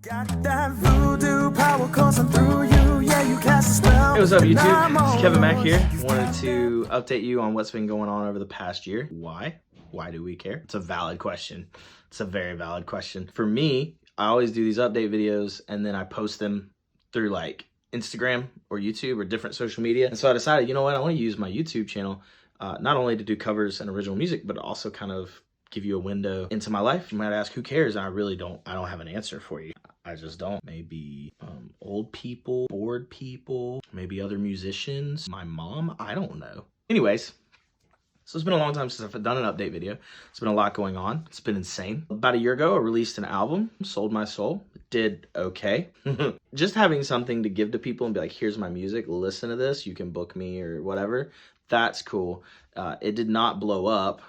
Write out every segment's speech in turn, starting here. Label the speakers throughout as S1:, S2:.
S1: Got that voodoo power coursing through you. Yeah, you cast a spell.
S2: Hey, what's up, YouTube? It's Kevin Mack here. Wanted to update you on what's been going on over the past year. Why? Why do we care? It's a valid question. It's a very valid question. For me, I always do these update videos and then I post them through like Instagram or YouTube or different social media. And so I decided, you know what? I want to use my YouTube channel not only to do covers and original music, but also kind of give you a window into my life. You might ask, who cares? And I don't have an answer for you. I just don't. Maybe old people, bored people, maybe other musicians, my mom, I don't know. Anyways, so it's been a long time since I've done an update video. It's been a lot going on. It's been insane. About a year ago, I released an album, Sold My Soul. It did okay. Just having something to give to people and be like, here's my music, listen to this, you can book me or whatever. That's cool. It did not blow up.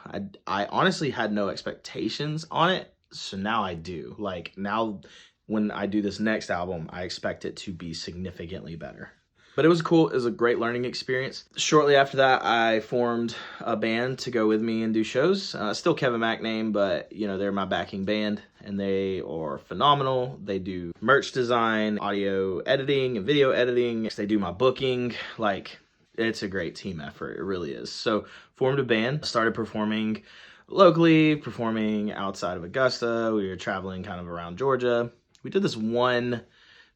S2: I honestly had no expectations on it. So now I do. Like now when I do this next album, I expect it to be significantly better. But it was cool. It was a great learning experience. Shortly after that, I formed a band to go with me and do shows. Still Kevin Mack name, but you know, they're my backing band and they are phenomenal. They do merch design, audio editing and video editing. They do my booking. Like, it's a great team effort. It really is. So formed a band, started performing locally, performing outside of Augusta. We were traveling kind of around Georgia. We did this one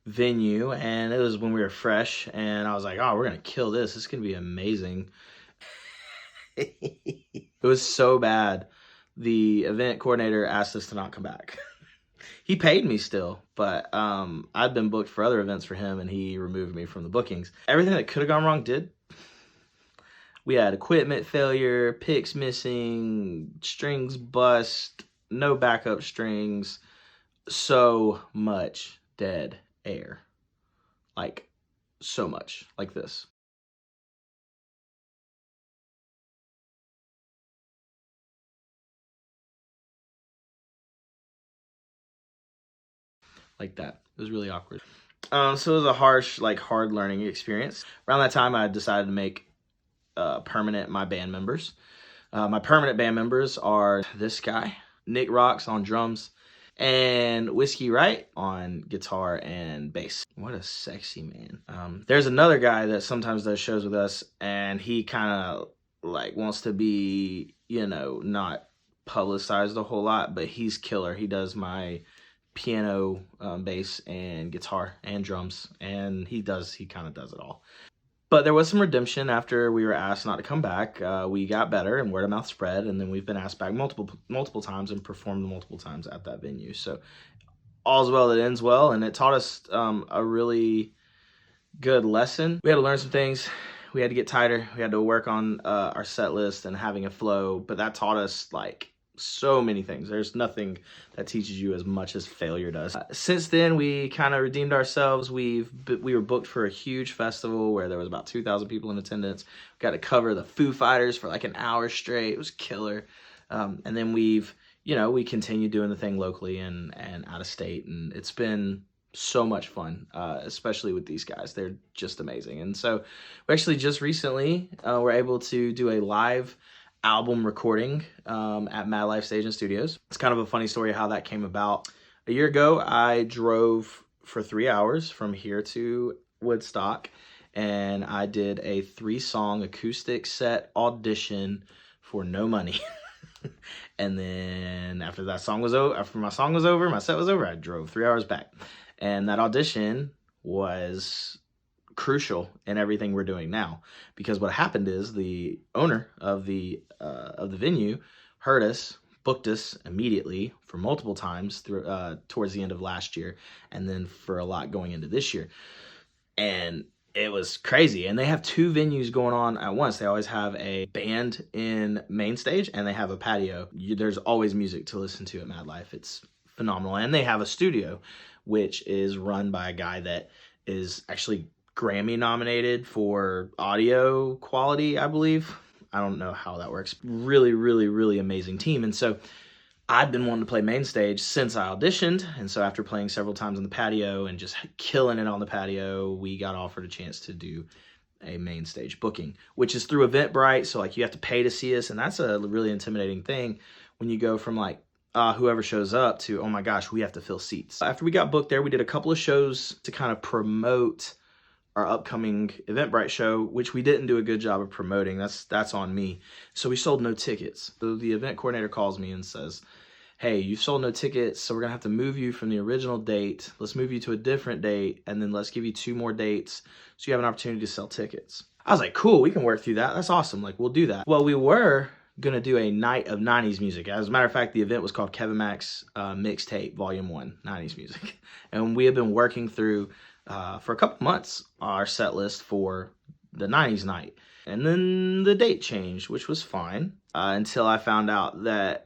S2: venue and it was when we were fresh and I was like, oh, we're gonna kill this. This is gonna be amazing. It was so bad. The event coordinator asked us to not come back. He paid me still, but I'd been booked for other events for him and he removed me from the bookings. Everything that could have gone wrong did. We had equipment failure, picks missing, strings bust, no backup strings, so much dead air. Like, so much. Like this. Like that. It was really awkward. So it was a harsh, like hard learning experience. Around that time, I decided to make permanent my band members. My permanent band members are this guy, Nick Rocks on drums, and Whiskey Wright on guitar and bass. What a sexy man. There's another guy that sometimes does shows with us, and he kind of like wants to be, you know, not publicized a whole lot, but he's killer. He does my piano, bass, and guitar and drums, and he kind of does it all. But there was some redemption after we were asked not to come back. We got better and word of mouth spread, and then we've been asked back multiple times and performed multiple times at that venue. So all's well that ends well, and it taught us a really good lesson. We had to learn some things. We had to get tighter. We had to work on our set list and having a flow, but that taught us like so many things. There's nothing that teaches you as much as failure does. Since then, we kind of redeemed ourselves. We were booked for a huge festival where there was about 2,000 people in attendance. We got to cover the Foo Fighters for like an hour straight. It was killer. And then we continued doing the thing locally and out of state, and it's been so much fun, especially with these guys. They're just amazing. And so we actually just recently were able to do a live album recording at Mad Life Stage and Studios. It's kind of a funny story how that came about. A year ago, I drove for 3 hours from here to Woodstock, and I did a 3-song acoustic set audition for no money. And then after my song was over, my set was over, I drove 3 hours back. And that audition was crucial in everything we're doing now, because what happened is the owner of the venue heard us, booked us immediately for multiple times through towards the end of last year, and then for a lot going into this year, and it was crazy. And they have 2 venues going on at once. They always have a band in main stage and they have a patio. There's always music to listen to at Mad Life. It's phenomenal. And they have a studio which is run by a guy that is actually Grammy nominated for audio quality, I believe. I don't know how that works. Really, really, really amazing team. And so I'd been wanting to play main stage since I auditioned. And so after playing several times on the patio and just killing it on the patio, we got offered a chance to do a main stage booking, which is through Eventbrite. So like you have to pay to see us. And that's a really intimidating thing when you go from like whoever shows up to, oh my gosh, we have to fill seats. After we got booked there, we did a couple of shows to kind of promote our upcoming Eventbrite show, which we didn't do a good job of promoting. That's on me. So we sold no tickets. So the event coordinator calls me and says, hey, you sold no tickets, so we're gonna have to move you from the original date. Let's move you to a different date, and then let's give you 2 more dates so you have an opportunity to sell tickets. I was like, cool, we can work through that. That's awesome. Like, we'll do that. Well, we were gonna do a night of 90s music. As a matter of fact, the event was called Kevin Mack's Mixtape Volume 1, 90s music. And we have been working through, for a couple months, our set list for the 90s night. And then the date changed, which was fine, until I found out that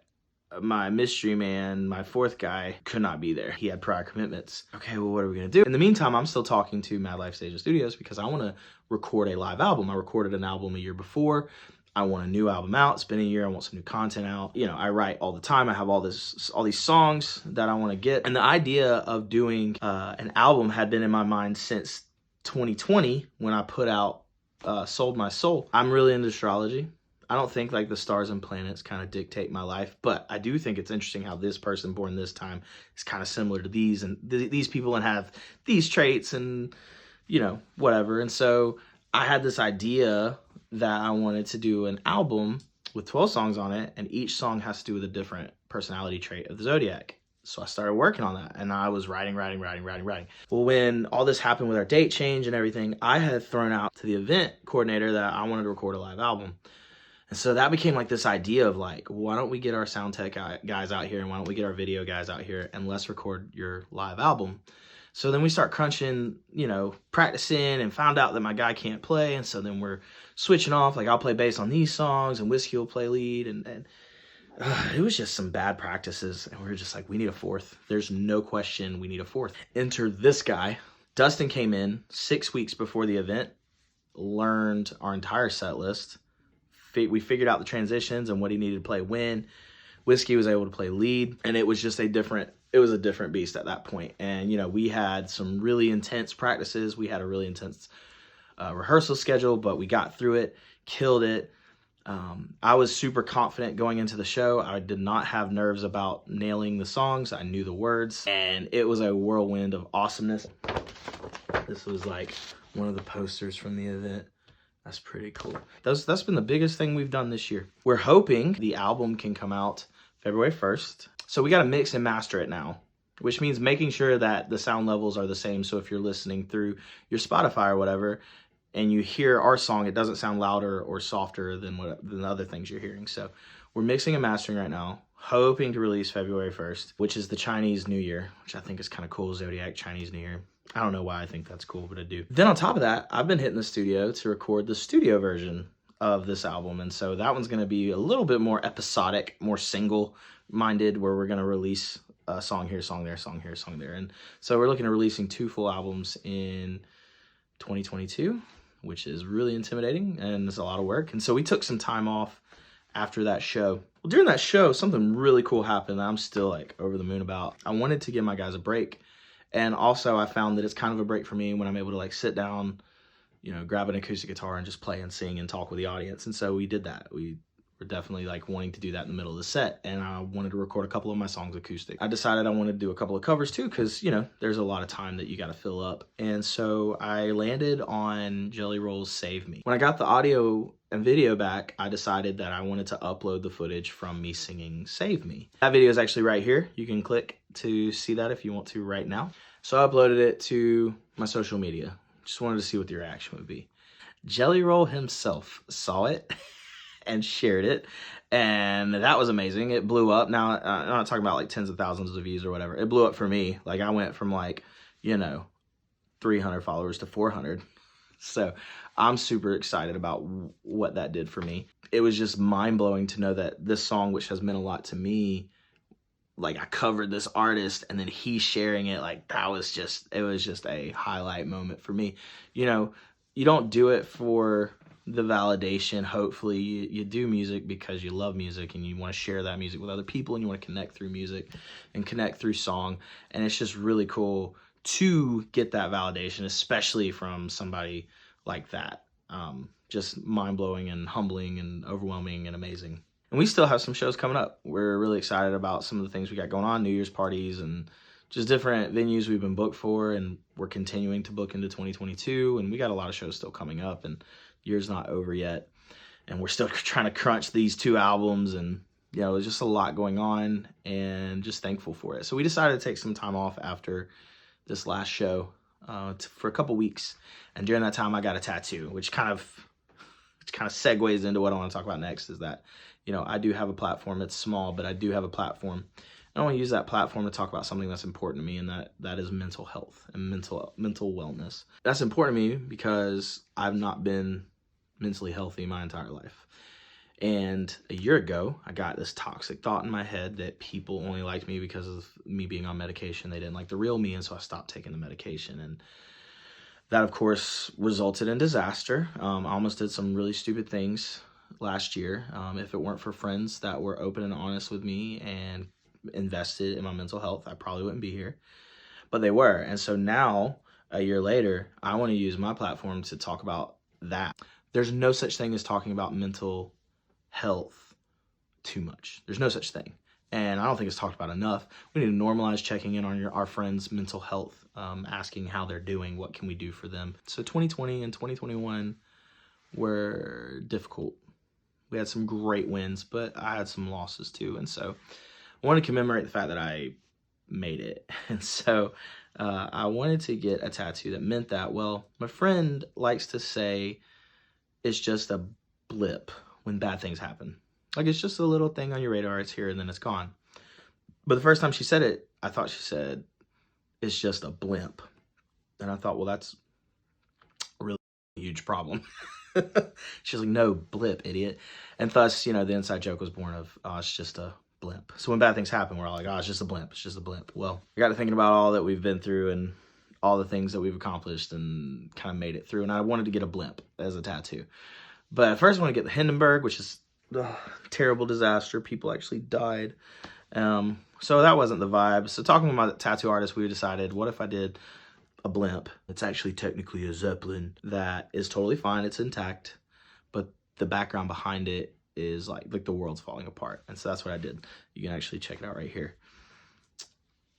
S2: my mystery man, my 4th guy, could not be there. He had prior commitments. Okay, well, what are we gonna do? In the meantime, I'm still talking to Mad Life Stage Studios because I wanna record a live album. I recorded an album a year before. I want a new album out. It's been a year. I want some new content out. You know, I write all the time. I have all these songs that I want to get. And the idea of doing an album had been in my mind since 2020 when I put out Sold My Soul. I'm really into astrology. I don't think like the stars and planets kind of dictate my life, but I do think it's interesting how this person born this time is kind of similar to these and these people and have these traits and, you know, whatever. And so I had this idea that I wanted to do an album with 12 songs on it, and each song has to do with a different personality trait of the zodiac. So I started working on that, and I was writing. Well, when all this happened with our date change and everything, I had thrown out to the event coordinator that I wanted to record a live album. And so that became like this idea of like, why don't we get our sound tech guys out here, and why don't we get our video guys out here, and let's record your live album. So then we start crunching, you know, practicing, and found out that my guy can't play. And so then we're switching off. Like, I'll play bass on these songs and Whiskey will play lead. And it was just some bad practices. And we were just like, we need a 4th. There's no question we need a 4th. Enter this guy. Dustin came in 6 weeks before the event, learned our entire set list. We figured out the transitions and what he needed to play when. Whiskey was able to play lead, and it was just a different beast at that point. And, you know, we had some really intense practices. We had a really intense rehearsal schedule, but we got through it, killed it. I was super confident going into the show. I did not have nerves about nailing the songs. I knew the words, and it was a whirlwind of awesomeness. This was like one of the posters from the event. That's pretty cool. That's been the biggest thing we've done this year. We're hoping the album can come out February 1st. So we got to mix and master it now, which means making sure that the sound levels are the same. So if you're listening through your Spotify or whatever, and you hear our song, it doesn't sound louder or softer than the other things you're hearing. So we're mixing and mastering right now, hoping to release February 1st, which is the Chinese New Year, which I think is kind of cool. Zodiac Chinese New Year. I don't know why I think that's cool, but I do. Then on top of that, I've been hitting the studio to record the studio version of this album. And so that one's going to be a little bit more episodic, more single-minded, where we're going to release a song here, song there, song here, song there. And so we're looking at releasing 2 full albums in 2022, which is really intimidating and it's a lot of work. And so we took some time off after that show. Well, during that show, something really cool happened that I'm still like over the moon about. I wanted to give my guys a break. And also I found that it's kind of a break for me when I'm able to like sit down, you know, grab an acoustic guitar and just play and sing and talk with the audience. And so we did that. We were definitely like wanting to do that in the middle of the set. And I wanted to record a couple of my songs acoustic. I decided I wanted to do a couple of covers too, because, you know, there's a lot of time that you got to fill up. And so I landed on Jelly Roll's Save Me. When I got the audio and video back, I decided that I wanted to upload the footage from me singing Save Me. That video is actually right here. You can click to see that if you want to right now. So I uploaded it to my social media. Just wanted to see what the reaction would be. Jelly Roll himself saw it and shared it, and that was amazing. It blew up. Now, I'm not talking about like tens of thousands of views or whatever. It blew up for me. Like, I went from like, you know, 300 followers to 400. So I'm super excited about what that did for me. It was just mind-blowing to know that this song, which has meant a lot to me, like, I covered this artist and then he's sharing it. Like, that was just, it was just a highlight moment for me. You know, you don't do it for the validation. Hopefully you do music because you love music and you want to share that music with other people and you want to connect through music and connect through song. And it's just really cool to get that validation, especially from somebody like that. Just mind-blowing and humbling and overwhelming and amazing. And we still have some shows coming up. We're really excited about some of the things we got going on, New Year's parties and just different venues we've been booked for, and we're continuing to book into 2022, and we got a lot of shows still coming up, and year's not over yet. And we're still trying to crunch these 2 albums, and there's just a lot going on, and just thankful for it. So we decided to take some time off after this last show for a couple weeks. And during that time, I got a tattoo, which kind of segues into what I want to talk about next, is that, I do have a platform. It's small, but I do have a platform. I want to use that platform to talk about something that's important to me, and that is mental health and mental wellness. That's important to me because I've not been mentally healthy my entire life. And a year ago, I got this toxic thought in my head that people only liked me because of me being on medication. They didn't like the real me, and so I stopped taking the medication. And that, of course, resulted in disaster. I almost did some really stupid things last year. If it weren't for friends that were open and honest with me and invested in my mental health, I probably wouldn't be here. But they were. And so now, a year later, I want to use my platform to talk about that. There's no such thing as talking about mental health too much. There's no such thing. And I don't think it's talked about enough. We need to normalize checking in on our friends' mental health, asking how they're doing, what can we do for them. So 2020 and 2021 were difficult. We had some great wins, but I had some losses too. And so I want to commemorate the fact that I made it. And so I wanted to get a tattoo that meant that, well, my friend likes to say it's just a blip when bad things happen. Like, it's just a little thing on your radar. It's here and then it's gone. But the first time she said it, I thought she said, it's just a blimp. And I thought, well, that's a really huge problem. She's like, no, blip, idiot. And thus, the inside joke was born of, oh, it's just a blimp. So when bad things happen, we're all like, oh, it's just a blimp. It's just a blimp. Well, I got to thinking about all that we've been through and all the things that we've accomplished and kind of made it through. And I wanted to get a blimp as a tattoo. But at first I want to get the Hindenburg, which is terrible disaster. People actually died. So that wasn't the vibe. So talking with my tattoo artist, we decided, what if I did a blimp? It's actually technically a Zeppelin. That is totally fine. It's intact. But the background behind it is like the world's falling apart. And so that's what I did. You can actually check it out right here.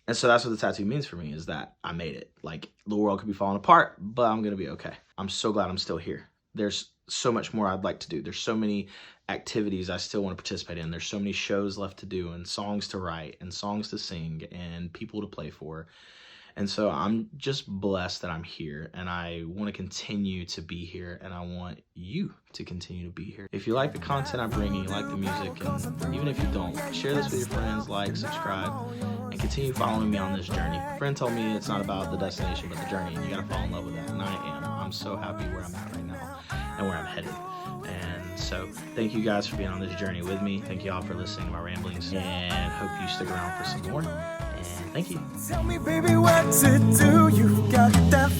S2: And so that's what the tattoo means for me, is that I made it. Like, the world could be falling apart, but I'm going to be okay. I'm so glad I'm still here. There's so much more I'd like to do. There's so many activities I still want to participate in. There's so many shows left to do, and songs to write, and songs to sing, and people to play for. And so I'm just blessed that I'm here, and I want to continue to be here, and I want you to continue to be here. If you like the content I'm bringing, you like the music, and even if you don't, share this with your friends, like, subscribe, and continue following me on this journey. A friend told me it's not about the destination, but the journey, and you got to fall in love with that, and I am. I'm so happy where I'm at right now and where I'm headed. And so thank you guys for being on this journey with me. Thank you all for listening to my ramblings, and hope you stick around for some more. And thank you.
S1: Tell me, baby, what to do. You've got that